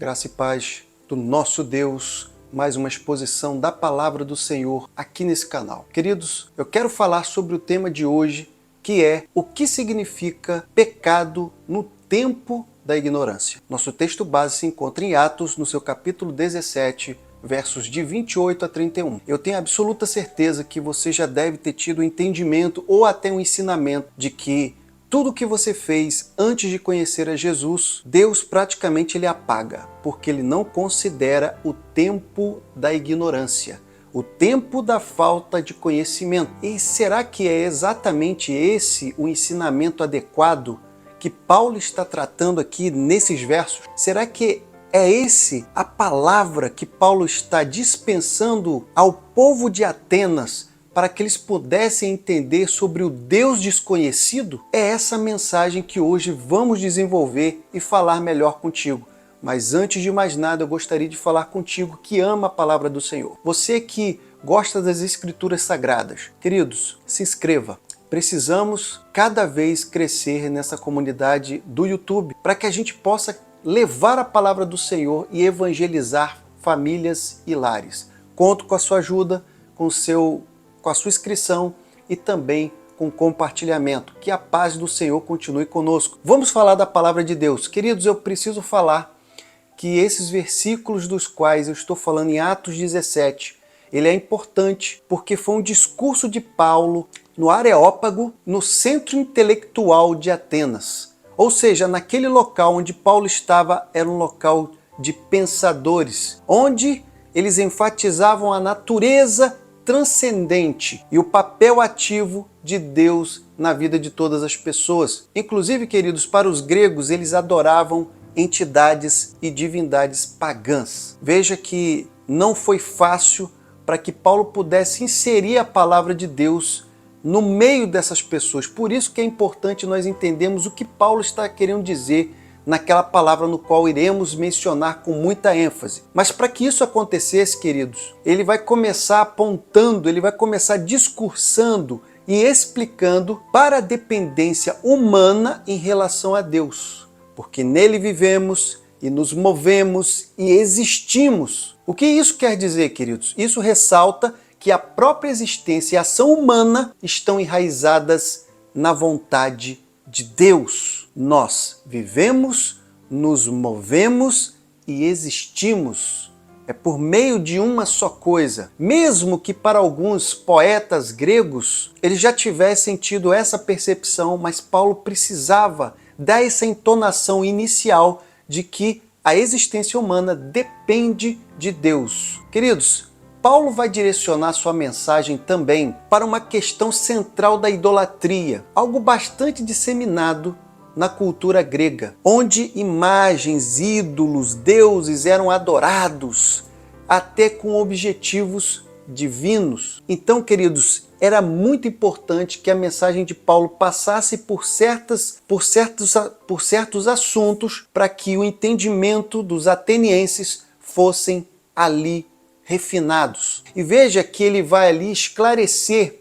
Graça e paz do nosso Deus, mais uma exposição da Palavra do Senhor aqui nesse canal. Queridos, eu quero falar sobre o tema de hoje, que é o que significa pecado no tempo da ignorância. Nosso texto base se encontra em Atos, no seu capítulo 17, versos de 28 a 31. Eu tenho absoluta certeza que você já deve ter tido o entendimento ou até um ensinamento de que tudo o que você fez antes de conhecer a Jesus, Deus praticamente ele apaga, porque ele não considera o tempo da ignorância, o tempo da falta de conhecimento. E será que é exatamente esse o ensinamento adequado que Paulo está tratando aqui nesses versos? Será que é esse a palavra que Paulo está dispensando ao povo de Atenas para que eles pudessem entender sobre o Deus desconhecido? É essa mensagem que hoje vamos desenvolver e falar melhor contigo. Mas antes de mais nada, eu gostaria de falar contigo que ama a palavra do Senhor. Você que gosta das Escrituras Sagradas. Queridos, se inscreva. Precisamos cada vez crescer nessa comunidade do YouTube para que a gente possa levar a palavra do Senhor e evangelizar famílias e lares. Conto com a sua ajuda, com a sua inscrição e também com compartilhamento. Que a paz do Senhor continue conosco. Vamos falar da palavra de Deus. Queridos, eu preciso falar que esses versículos dos quais eu estou falando em Atos 17, ele é importante porque foi um discurso de Paulo no Areópago, no centro intelectual de Atenas. Ou seja, naquele local onde Paulo estava era um local de pensadores, onde eles enfatizavam a natureza transcendente e o papel ativo de Deus na vida de todas as pessoas. Inclusive, queridos, para os gregos, eles adoravam entidades e divindades pagãs. Veja que não foi fácil para que Paulo pudesse inserir a palavra de Deus no meio dessas pessoas. Por isso que é importante nós entendermos o que Paulo está querendo dizer naquela palavra no qual iremos mencionar com muita ênfase. Mas para que isso acontecesse, queridos, ele vai começar apontando, ele vai começar discursando e explicando para a dependência humana em relação a Deus. Porque nele vivemos e nos movemos e existimos. O que isso quer dizer, queridos? Isso ressalta que a própria existência e a ação humana estão enraizadas na vontade de Deus. Nós vivemos, nos movemos e existimos. É por meio de uma só coisa. Mesmo que para alguns poetas gregos eles já tivessem tido essa percepção, mas Paulo precisava dar essa entonação inicial de que a existência humana depende de Deus. Queridos, Paulo vai direcionar sua mensagem também para uma questão central da idolatria, algo bastante disseminado na cultura grega, onde imagens, ídolos, deuses eram adorados, até com objetivos divinos. Então, queridos, era muito importante que a mensagem de Paulo passasse por certos assuntos para que o entendimento dos atenienses fossem ali refinados. E veja que ele vai ali esclarecer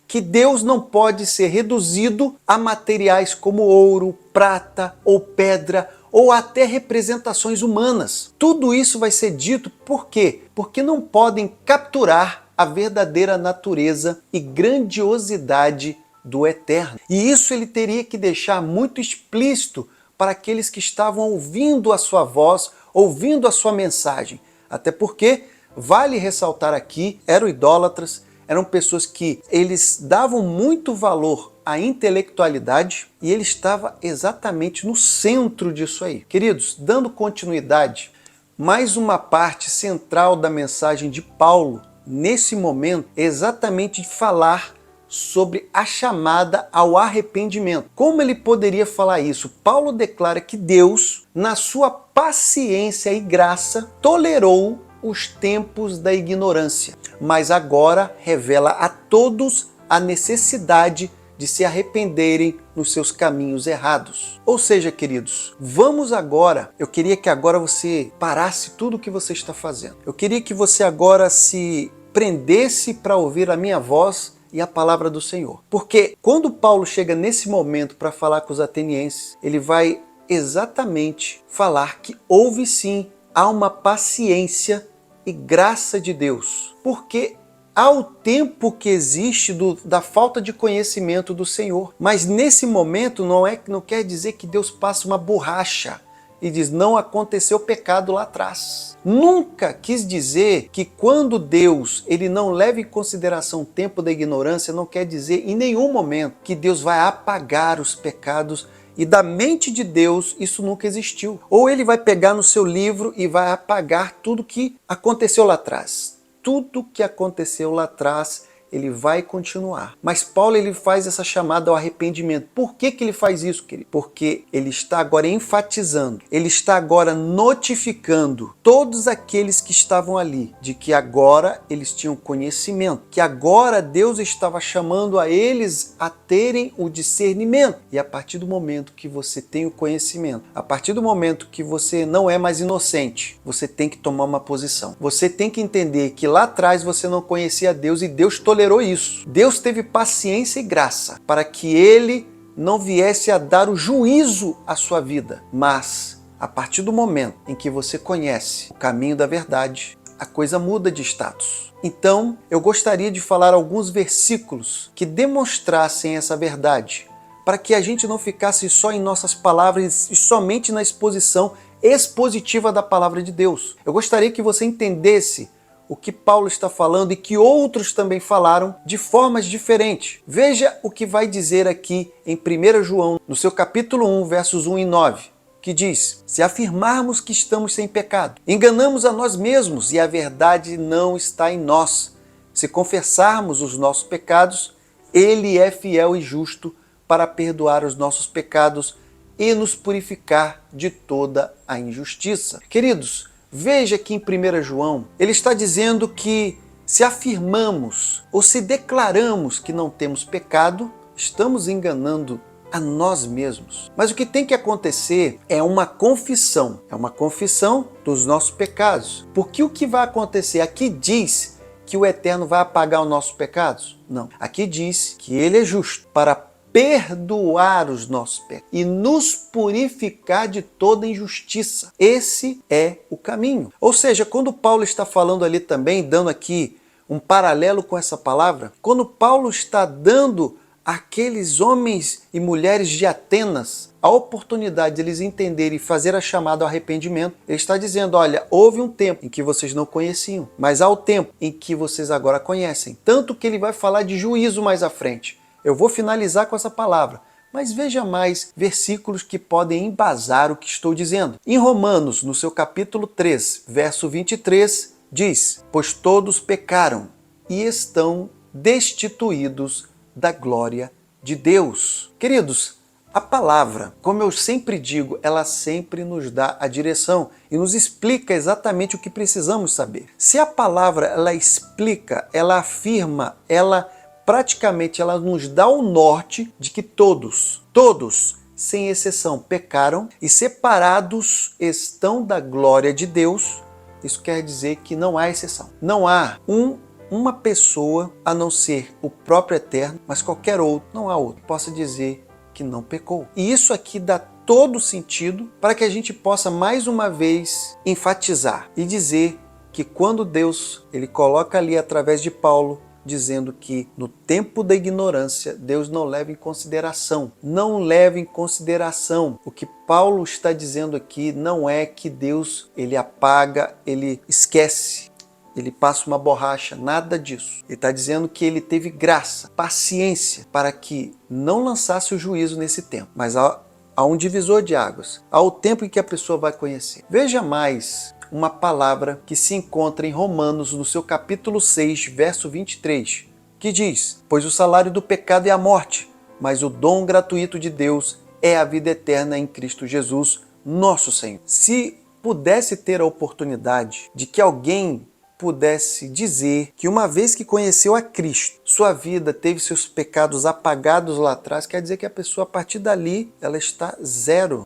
que Deus não pode ser reduzido a materiais como ouro, prata ou pedra, ou até representações humanas. Tudo isso vai ser dito por quê? Porque não podem capturar a verdadeira natureza e grandiosidade do Eterno. E isso ele teria que deixar muito explícito para aqueles que estavam ouvindo a sua voz, ouvindo a sua mensagem. Até porque, vale ressaltar aqui, eram idólatras, eram pessoas que eles davam muito valor à intelectualidade e ele estava exatamente no centro disso aí. Queridos, dando continuidade, mais uma parte central da mensagem de Paulo nesse momento é exatamente falar sobre a chamada ao arrependimento. Como ele poderia falar isso? Paulo declara que Deus, na sua paciência e graça, tolerou os tempos da ignorância, mas agora revela a todos a necessidade de se arrependerem nos seus caminhos errados. Ou seja, queridos, vamos agora, eu queria que agora você parasse tudo o que você está fazendo. Eu queria que você agora se prendesse para ouvir a minha voz e a palavra do Senhor. Porque quando Paulo chega nesse momento para falar com os atenienses, ele vai exatamente falar que houve sim há uma paciência e graça de Deus, porque há o tempo que existe da falta de conhecimento do Senhor. Mas nesse momento não quer dizer que Deus passa uma borracha e diz, não aconteceu pecado lá atrás. Nunca quis dizer que quando Deus ele não leva em consideração o tempo da ignorância, não quer dizer em nenhum momento que Deus vai apagar os pecados. E da mente de Deus isso nunca existiu. Ou ele vai pegar no seu livro e vai apagar tudo que aconteceu lá atrás. Tudo que aconteceu lá atrás, ele vai continuar. Mas Paulo ele faz essa chamada ao arrependimento. Por que ele faz isso, querido? Porque ele está agora enfatizando, ele está agora notificando todos aqueles que estavam ali, de que agora eles tinham conhecimento, que agora Deus estava chamando a eles a terem o discernimento. E a partir do momento que você tem o conhecimento, a partir do momento que você não é mais inocente, você tem que tomar uma posição. Você tem que entender que lá atrás você não conhecia Deus e Deus tolerou isso. Deus teve paciência e graça para que ele não viesse a dar o juízo à sua vida. Mas, a partir do momento em que você conhece o caminho da verdade, a coisa muda de status. Então, eu gostaria de falar alguns versículos que demonstrassem essa verdade, para que a gente não ficasse só em nossas palavras e somente na exposição expositiva da palavra de Deus. Eu gostaria que você entendesse o que Paulo está falando e que outros também falaram de formas diferentes. Veja o que vai dizer aqui em 1 João, no seu capítulo 1, versos 1 e 9, que diz: se afirmarmos que estamos sem pecado, enganamos a nós mesmos e a verdade não está em nós. Se confessarmos os nossos pecados, ele é fiel e justo para perdoar os nossos pecados e nos purificar de toda a injustiça. Queridos, veja que em 1 João, ele está dizendo que se afirmamos ou se declaramos que não temos pecado, estamos enganando a nós mesmos. Mas o que tem que acontecer é uma confissão dos nossos pecados. Porque o que vai acontecer? Aqui diz que o Eterno vai apagar os nossos pecados? Não. Aqui diz que ele é justo para perdoar os nossos pecados e nos purificar de toda injustiça. Esse é o caminho. Ou seja, quando Paulo está falando ali também, dando aqui um paralelo com essa palavra, quando Paulo está dando àqueles homens e mulheres de Atenas a oportunidade de eles entenderem e fazer a chamada ao arrependimento, ele está dizendo, olha, houve um tempo em que vocês não conheciam, mas há o tempo em que vocês agora conhecem. Tanto que ele vai falar de juízo mais à frente. Eu vou finalizar com essa palavra, mas veja mais versículos que podem embasar o que estou dizendo. Em Romanos, no seu capítulo 3, verso 23, diz: pois todos pecaram e estão destituídos da glória de Deus. Queridos, a palavra, como eu sempre digo, ela sempre nos dá a direção e nos explica exatamente o que precisamos saber. Se a palavra ela explica, ela afirma, praticamente ela nos dá o norte de que todos, sem exceção, pecaram e separados estão da glória de Deus. Isso quer dizer que não há exceção. Não há uma pessoa, a não ser o próprio Eterno, mas qualquer outro, não há outro que possa dizer que não pecou. E isso aqui dá todo sentido para que a gente possa mais uma vez enfatizar e dizer que quando Deus ele coloca ali através de Paulo, dizendo que no tempo da ignorância, Deus não leva em consideração. Não leva em consideração. O que Paulo está dizendo aqui não é que Deus ele apaga, ele esquece, ele passa uma borracha, nada disso. Ele está dizendo que ele teve graça, paciência, para que não lançasse o juízo nesse tempo. Mas há um divisor de águas. Há o tempo em que a pessoa vai conhecer. Veja mais uma palavra que se encontra em Romanos, no seu capítulo 6, verso 23, que diz: pois o salário do pecado é a morte, mas o dom gratuito de Deus é a vida eterna em Cristo Jesus, nosso Senhor. Se pudesse ter a oportunidade de que alguém pudesse dizer que uma vez que conheceu a Cristo, sua vida teve seus pecados apagados lá atrás, quer dizer que a pessoa a partir dali, ela está zero.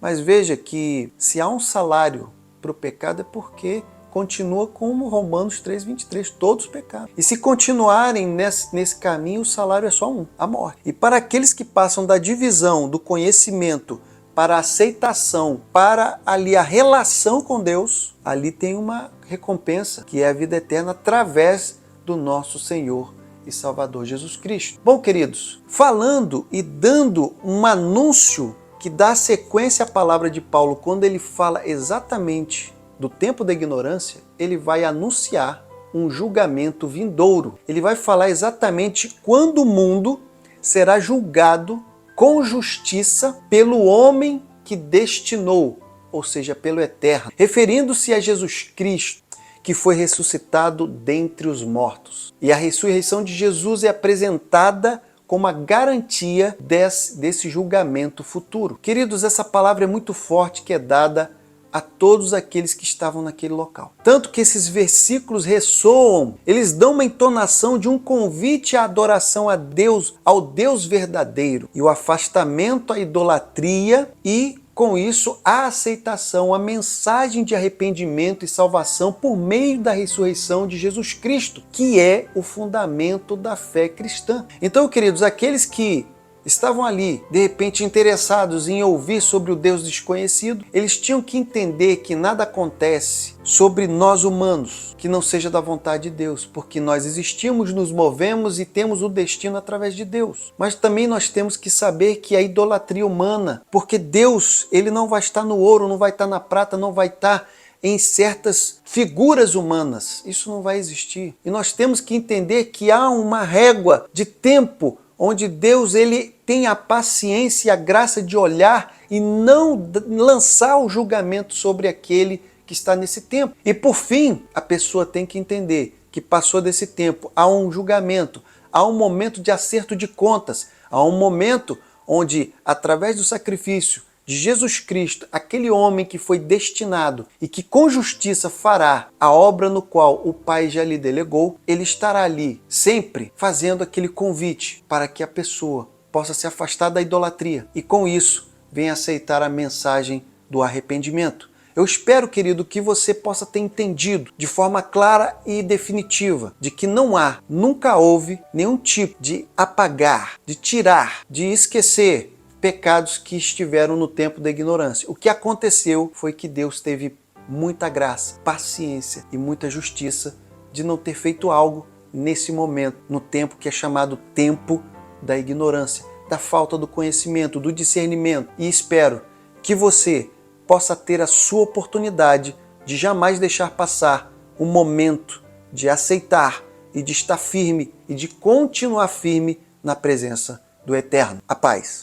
Mas veja que se há um salário para o pecado é porque continua como Romanos 3:23, todos pecaram. E se continuarem nesse caminho, o salário é só um, a morte. E para aqueles que passam da divisão do conhecimento para a aceitação, para ali a relação com Deus, ali tem uma recompensa, que é a vida eterna através do nosso Senhor e Salvador Jesus Cristo. Bom, queridos, falando e dando um anúncio que dá sequência à palavra de Paulo, quando ele fala exatamente do tempo da ignorância, ele vai anunciar um julgamento vindouro. Ele vai falar exatamente quando o mundo será julgado com justiça pelo homem que destinou, ou seja, pelo Eterno, referindo-se a Jesus Cristo, que foi ressuscitado dentre os mortos. E a ressurreição de Jesus é apresentada como a garantia desse julgamento futuro. Queridos, essa palavra é muito forte que é dada a todos aqueles que estavam naquele local. Tanto que esses versículos ressoam, eles dão uma entonação de um convite à adoração a Deus, ao Deus verdadeiro, e o afastamento à idolatria e, com isso, a aceitação, a mensagem de arrependimento e salvação por meio da ressurreição de Jesus Cristo, que é o fundamento da fé cristã. Então, queridos, aqueles que estavam ali, de repente, interessados em ouvir sobre o Deus desconhecido, eles tinham que entender que nada acontece sobre nós humanos que não seja da vontade de Deus, porque nós existimos, nos movemos e temos o destino através de Deus. Mas também nós temos que saber que a idolatria humana, porque Deus, ele não vai estar no ouro, não vai estar na prata, não vai estar em certas figuras humanas. Isso não vai existir. E nós temos que entender que há uma régua de tempo onde Deus ele tem a paciência e a graça de olhar e não lançar o julgamento sobre aquele que está nesse tempo. E por fim, a pessoa tem que entender que passou desse tempo, há um julgamento, há um momento de acerto de contas, há um momento onde, através do sacrifício de Jesus Cristo, aquele homem que foi destinado e que com justiça fará a obra no qual o Pai já lhe delegou, ele estará ali sempre fazendo aquele convite para que a pessoa possa se afastar da idolatria e com isso venha aceitar a mensagem do arrependimento. Eu espero, querido, que você possa ter entendido de forma clara e definitiva de que não há, nunca houve nenhum tipo de apagar, de tirar, de esquecer pecados que estiveram no tempo da ignorância. O que aconteceu foi que Deus teve muita graça, paciência e muita justiça de não ter feito algo nesse momento, no tempo que é chamado tempo da ignorância, da falta do conhecimento, do discernimento. E espero que você possa ter a sua oportunidade de jamais deixar passar o momento de aceitar e de estar firme e de continuar firme na presença do Eterno. A paz.